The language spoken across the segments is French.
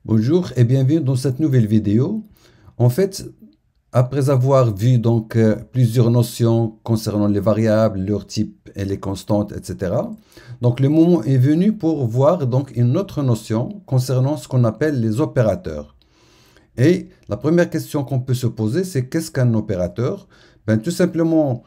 Bonjour et bienvenue dans cette nouvelle vidéo. En fait, après avoir vu plusieurs notions concernant les variables, leur type et les constantes, etc. Donc le moment est venu pour voir une autre notion concernant ce qu'on appelle les opérateurs. Et la première question qu'on peut se poser, c'est qu'est-ce qu'un opérateur? Tout simplement,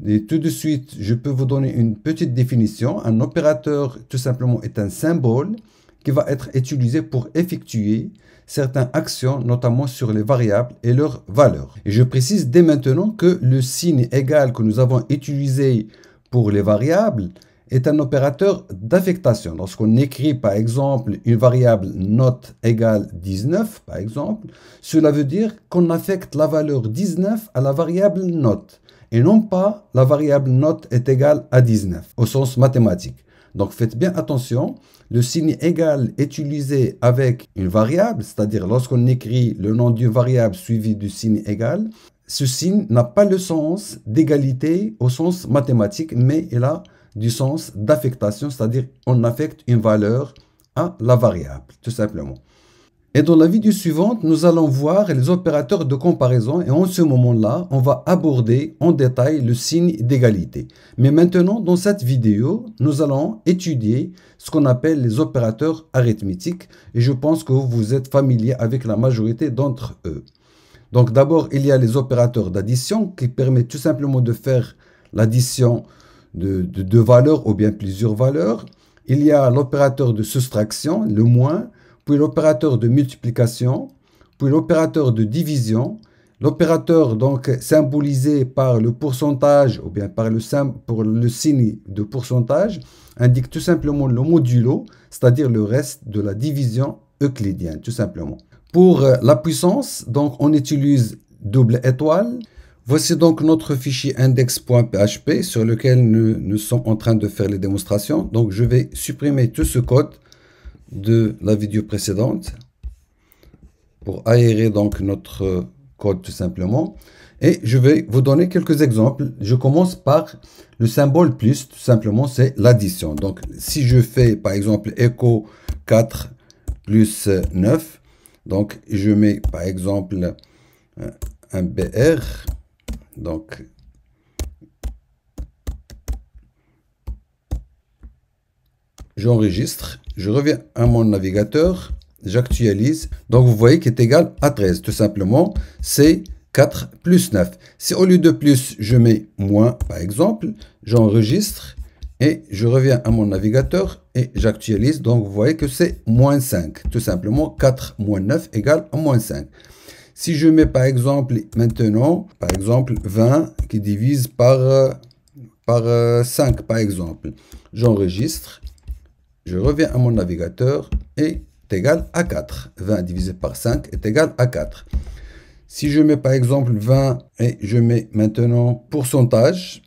et tout de suite, je peux vous donner une petite définition. Un opérateur, tout simplement, est un symbole qui va être utilisé pour effectuer certaines actions, notamment sur les variables et leurs valeurs. Et je précise dès maintenant que le signe égal que nous avons utilisé pour les variables est un opérateur d'affectation. Lorsqu'on écrit par exemple une variable note égale 19, par exemple, cela veut dire qu'on affecte la valeur 19 à la variable note et non pas la variable note est égale à 19 au sens mathématique. Donc faites bien attention, le signe égal utilisé avec une variable, c'est-à-dire lorsqu'on écrit le nom d'une variable suivi du signe égal, ce signe n'a pas le sens d'égalité au sens mathématique, mais il a du sens d'affectation, c'est-à-dire on affecte une valeur à la variable, tout simplement. Et dans la vidéo suivante, nous allons voir les opérateurs de comparaison et en ce moment-là, on va aborder en détail le signe d'égalité. Mais maintenant, dans cette vidéo, nous allons étudier ce qu'on appelle les opérateurs arithmétiques et je pense que vous êtes familier avec la majorité d'entre eux. Donc d'abord, il y a les opérateurs d'addition qui permettent tout simplement de faire l'addition de deux valeurs ou bien plusieurs valeurs. Il y a l'opérateur de soustraction, le moins, puis l'opérateur de multiplication, puis l'opérateur de division, l'opérateur symbolisé par le pourcentage ou bien par le signe de pourcentage indique tout simplement le modulo, c'est-à-dire le reste de la division euclidienne, tout simplement. Pour la puissance, on utilise double étoile. Voici donc notre fichier index.php sur lequel nous sommes en train de faire les démonstrations. Donc je vais supprimer tout ce code de la vidéo précédente pour aérer notre code tout simplement. Et je vais vous donner quelques exemples. Je commence par le symbole plus, tout simplement, c'est l'addition. Donc si je fais par exemple écho 4 plus 9, donc je mets par exemple un BR, donc j'enregistre, je reviens à mon navigateur, j'actualise, donc vous voyez qu'il est égal à 13, tout simplement, c'est 4 plus 9. Si au lieu de plus, je mets moins, par exemple, j'enregistre et je reviens à mon navigateur et j'actualise, donc vous voyez que c'est moins 5, tout simplement, 4 moins 9 égale à moins 5. Si je mets par exemple maintenant, par exemple 20 qui divise par 5 par exemple, j'enregistre, je reviens à mon navigateur et est égal à 4. 20 divisé par 5 est égal à 4. Si je mets par exemple 20 et je mets maintenant pourcentage,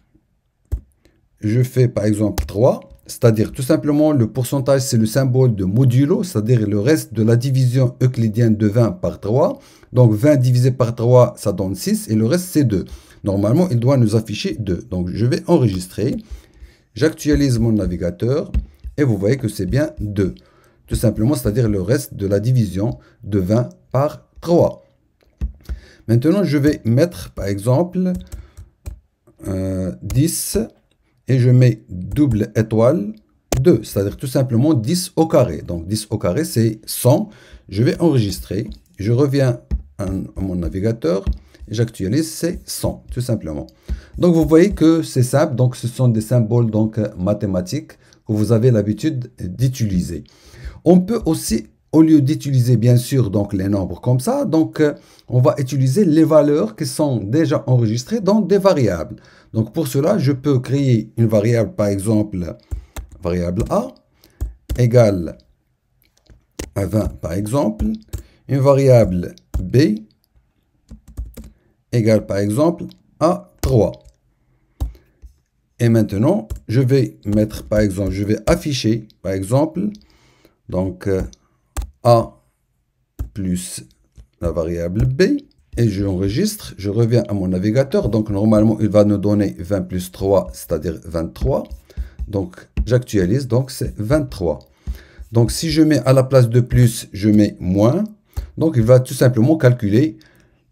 je fais par exemple 3. C'est-à-dire tout simplement le pourcentage c'est le symbole de modulo, c'est-à-dire le reste de la division euclidienne de 20 par 3. Donc 20 divisé par 3 ça donne 6 et le reste c'est 2. Normalement il doit nous afficher 2. Donc je vais enregistrer, j'actualise mon navigateur et vous voyez que c'est bien 2. Tout simplement, c'est-à-dire le reste de la division de 20 par 3. Maintenant je vais mettre par exemple 10 et je mets double étoile 2, c'est-à-dire tout simplement 10 au carré. Donc 10 au carré, c'est 100. Je vais enregistrer. Je reviens à mon navigateur et j'actualise, c'est 100, tout simplement. Donc vous voyez que c'est simple. Donc ce sont des symboles mathématiques que vous avez l'habitude d'utiliser. On peut aussi, au lieu d'utiliser bien sûr les nombres comme ça, on va utiliser les valeurs qui sont déjà enregistrées dans des variables. Donc pour cela, je peux créer une variable, par exemple, variable A, égale à 20 par exemple, une variable B, égale par exemple à 3. Et maintenant, je vais mettre par exemple, je vais afficher par exemple, A plus la variable B, et j'enregistre, je reviens à mon navigateur, donc normalement il va nous donner 20 plus 3, c'est-à-dire 23, donc j'actualise, donc c'est 23. Donc, si je mets à la place de plus, je mets moins. Donc, il va tout simplement calculer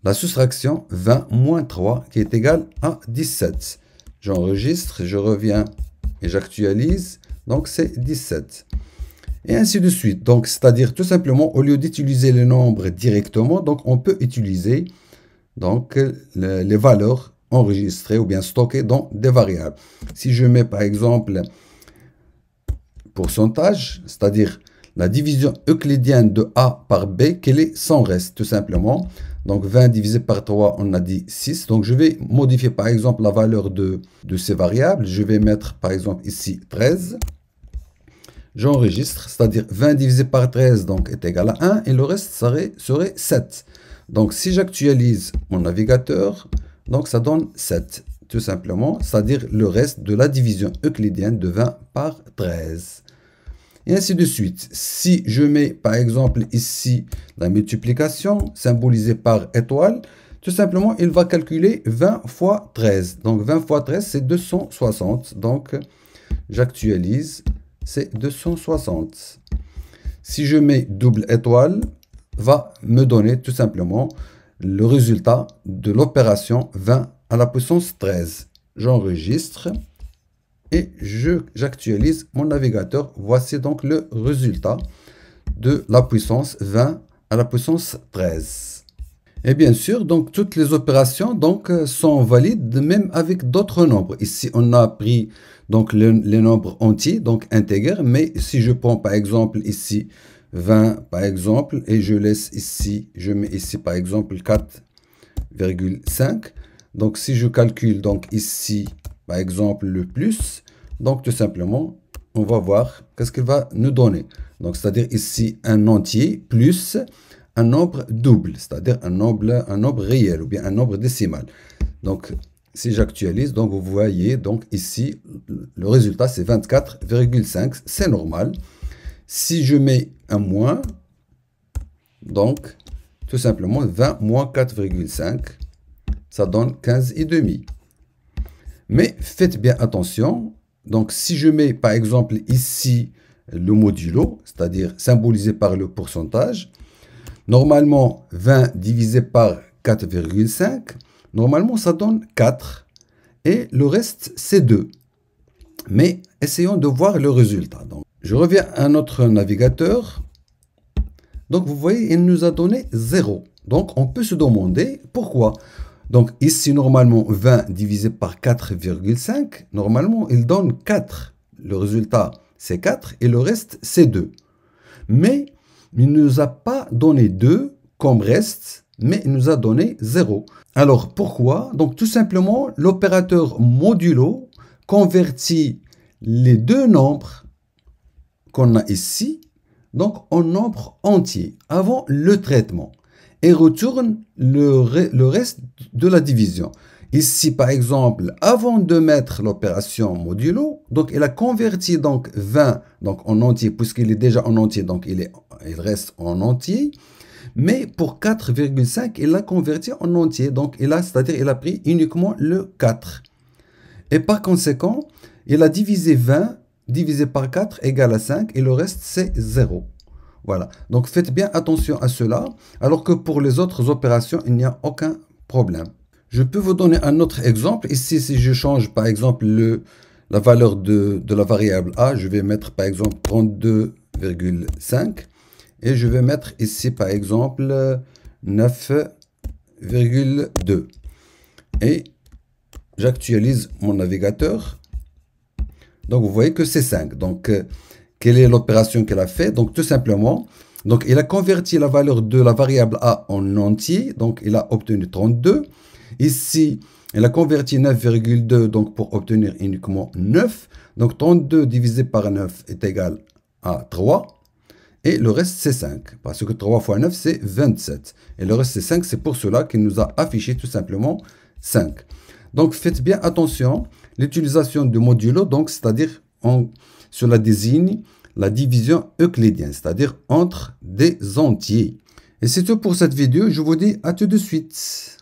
la soustraction 20 moins 3 qui est égale à 17. J'enregistre, je reviens et j'actualise. Donc, c'est 17. Et ainsi de suite. Donc, c'est-à-dire tout simplement, au lieu d'utiliser les nombres directement, donc on peut utiliser donc, les valeurs enregistrées ou bien stockées dans des variables. Si je mets par exemple pourcentage, c'est-à-dire la division euclidienne de A par B, quel est son reste, tout simplement. Donc 20 divisé par 3, on a dit 6. Donc je vais modifier par exemple la valeur de ces variables. Je vais mettre par exemple ici 13. J'enregistre, c'est-à-dire 20 divisé par 13 donc, est égal à 1 et le reste serait 7. Donc si j'actualise mon navigateur, donc ça donne 7 tout simplement, c'est-à-dire le reste de la division euclidienne de 20 par 13. Et ainsi de suite. Si je mets par exemple ici la multiplication symbolisée par étoile, tout simplement il va calculer 20 fois 13. Donc 20 fois 13 c'est 260. Donc j'actualise, c'est 260. Si je mets double étoile, va me donner tout simplement le résultat de l'opération 20 à la puissance 13. J'enregistre et j'actualise mon navigateur. Voici donc le résultat de la puissance 20 à la puissance 13. Et bien sûr, donc toutes les opérations donc, sont valides même avec d'autres nombres. Ici, on a pris donc les nombres entiers, donc intègres. Mais si je prends par exemple ici 20 par exemple et je laisse ici, je mets ici par exemple 4,5. Donc si je calcule donc ici par exemple le plus, donc tout simplement on va voir qu'est-ce qu'il va nous donner. Donc c'est-à-dire ici un entier plus un nombre double, c'est-à-dire un nombre réel ou bien un nombre décimal. Donc si j'actualise, donc vous voyez donc ici le résultat c'est 24,5, c'est normal. Si je mets un moins, donc tout simplement 20 moins 4,5, ça donne 15,5. Mais faites bien attention. Donc si je mets par exemple ici le modulo, c'est-à-dire symbolisé par le pourcentage, normalement 20 divisé par 4,5, normalement ça donne 4 et le reste c'est 2. Mais essayons de voir le résultat. Donc, je reviens à notre navigateur. Donc vous voyez, il nous a donné 0. Donc on peut se demander pourquoi. Donc ici normalement 20 divisé par 4,5, normalement il donne 4. Le résultat c'est 4 et le reste c'est 2. Mais il ne nous a pas donné 2 comme reste, mais il nous a donné 0. Alors pourquoi? Donc tout simplement l'opérateur modulo convertit les deux nombres qu'on a ici donc en nombre entier avant le traitement et retourne le reste de la division. Ici, par exemple, avant de mettre l'opération modulo, donc il a converti donc 20 donc en entier, puisqu'il est déjà en entier, donc il reste en entier. Mais pour 4,5, il l'a converti en entier, donc c'est-à-dire il a pris uniquement le 4. Et par conséquent, il a divisé 20 divisé par 4 égale à 5 et le reste c'est 0. Voilà, donc faites bien attention à cela, alors que pour les autres opérations, il n'y a aucun problème. Je peux vous donner un autre exemple. Ici, si je change par exemple la valeur de la variable A, je vais mettre par exemple 32,5 et je vais mettre ici par exemple 9,2 et j'actualise mon navigateur. Donc vous voyez que c'est 5. Donc quelle est l'opération qu'elle a fait? Donc tout simplement, donc il a converti la valeur de la variable A en entier, donc il a obtenu 32. Ici, il a converti 9,2 donc pour obtenir uniquement 9. Donc 32 divisé par 9 est égal à 3. Et le reste c'est 5. Parce que 3 fois 9 c'est 27. Et le reste c'est 5. C'est pour cela qu'il nous a affiché tout simplement 5. Donc faites bien attention. L'utilisation de modulo, donc c'est-à-dire cela désigne la division euclidienne, c'est-à-dire entre des entiers. Et c'est tout pour cette vidéo. Je vous dis à tout de suite.